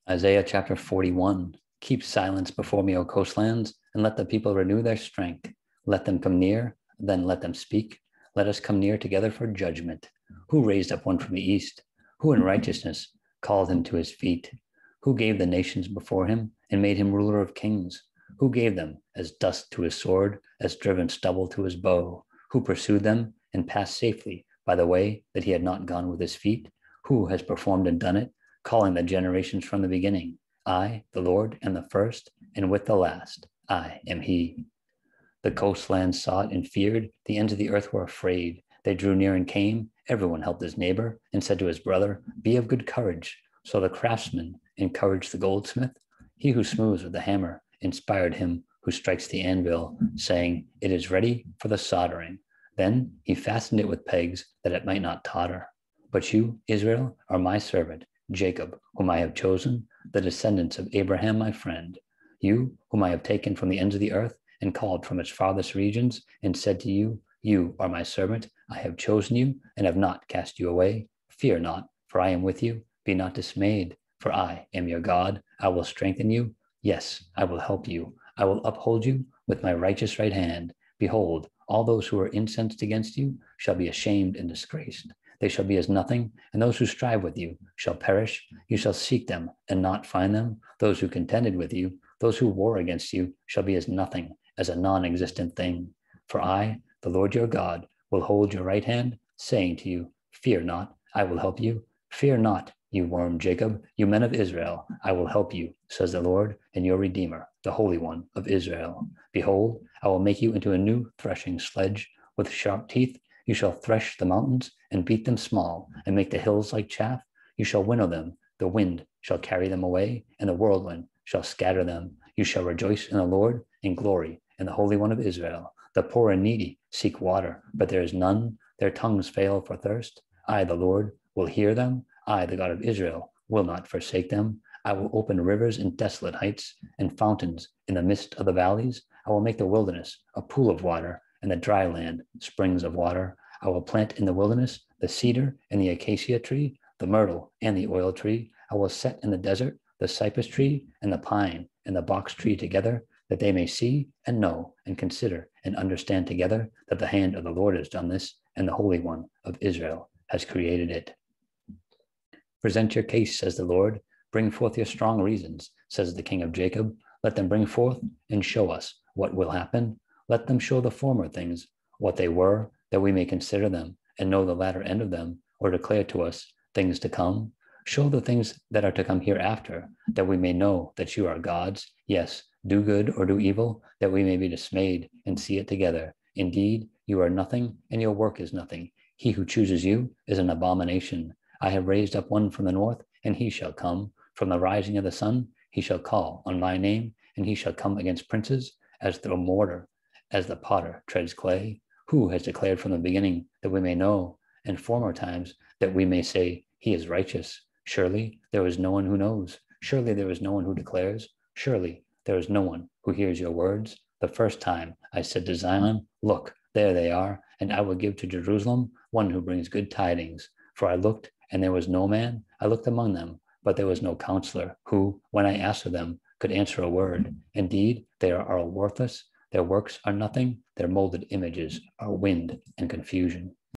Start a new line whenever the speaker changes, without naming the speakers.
Isaiah chapter 41. Keep silence before me, O coastlands, and let the people renew their strength. Let them come near, then let them speak. Let us come near together for judgment. Who raised up one from the east? Who in righteousness called him to his feet? Who gave the nations before him and made him ruler of kings? Who gave them as dust to his sword, as driven stubble to his bow? Who pursued them and passed safely by the way that he had not gone with his feet? Who has performed and done it, calling the generations from the beginning? I, the Lord, am the first, and with the last, I am he. The coastlands saw it and feared. The ends of the earth were afraid. They drew near and came. Everyone helped his neighbor and said to his brother, be of good courage. So the craftsman encouraged the goldsmith. He who smooths with the hammer inspired him who strikes the anvil, saying, it is ready for the soldering. Then he fastened it with pegs that it might not totter. But you, Israel, are my servant, Jacob, whom I have chosen, the descendants of Abraham, my friend. You, whom I have taken from the ends of the earth and called from its farthest regions, and said to you, you are my servant. I have chosen you and have not cast you away. Fear not, for I am with you. Be not dismayed, for I am your God. I will strengthen you. Yes, I will help you. I will uphold you with my righteous right hand. Behold, all those who are incensed against you shall be ashamed and disgraced. They shall be as nothing, and those who strive with you shall perish. You shall seek them and not find them. Those who contended with you, those who war against you, shall be as nothing, as a non-existent thing. For I, the Lord your God, will hold your right hand, saying to you, fear not, I will help you. Fear not, you worm Jacob, you men of Israel, I will help you, says the Lord, and your Redeemer, the Holy One of Israel. Behold, I will make you into a new threshing sledge with sharp teeth. You shall thresh the mountains and beat them small, and make the hills like chaff. You shall winnow them. The wind shall carry them away, and the whirlwind shall scatter them. You shall rejoice in the Lord and glory in the Holy One of Israel. The poor and needy seek water, but there is none. Their tongues fail for thirst. I, the Lord, will hear them. I, the God of Israel, will not forsake them. I will open rivers in desolate heights and fountains in the midst of the valleys. I will make the wilderness a pool of water, and the dry land springs of water. I will plant in the wilderness the cedar and the acacia tree, the myrtle and the oil tree. I will set in the desert the cypress tree and the pine and the box tree together, that they may see and know and consider and understand together that the hand of the Lord has done this, and the Holy One of Israel has created it. Present your case, says the Lord. Bring forth your strong reasons, says the King of Jacob. Let them bring forth and show us what will happen. Let them show the former things, what they were, that we may consider them and know the latter end of them, or declare to us things to come. Show the things that are to come hereafter, that we may know that you are gods. Yes, do good or do evil, that we may be dismayed and see it together. Indeed, you are nothing, and your work is nothing. He who chooses you is an abomination. I have raised up one from the north, and he shall come. From the rising of the sun, he shall call on my name, and he shall come against princes as the mortar, as the potter treads clay. Who has declared from the beginning, that we may know, and former times, that we may say, he is righteous? Surely there is no one who knows. Surely there is no one who declares. Surely there is no one who hears your words. The first time I said to Zion, look, there they are, and I will give to Jerusalem one who brings good tidings. For I looked, and there was no man. I looked among them, but there was no counselor who, when I asked of them, could answer a word. Indeed, they are all worthless. Their works are nothing. Their molded images are wind and confusion.